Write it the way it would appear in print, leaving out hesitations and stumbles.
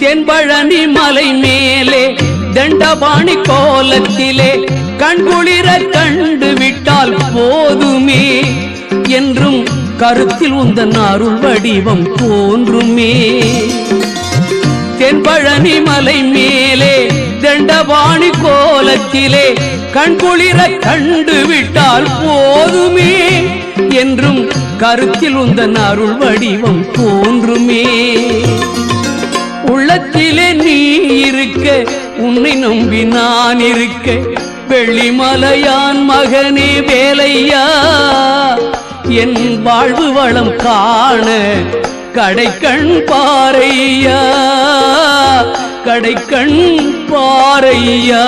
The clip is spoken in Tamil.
தென்பழனி மலை மேலே தண்டபாணி கோலத்திலே கண்குளிர கண்டு விட்டால் போதுமே என்றும் கருத்தில் உந்தன் அருள் வடிவம் தோன்றுமே. தென்பழனி மலை மேலே தண்டபாணி கோலத்திலே கண்குளிர கண்டு விட்டால் போதுமே என்றும் கருத்தில் உந்தன் அருள் வடிவம் தோன்றுமே. உள்ளத்திலே நீ இருக்க உன்னை நம்பி நான் இருக்க வெள்ளிமலையான் மகனே வேலையா என் வாழ்வு வளம் காண கடைக்கண் பாரையா கடைக்கண் பாரையா.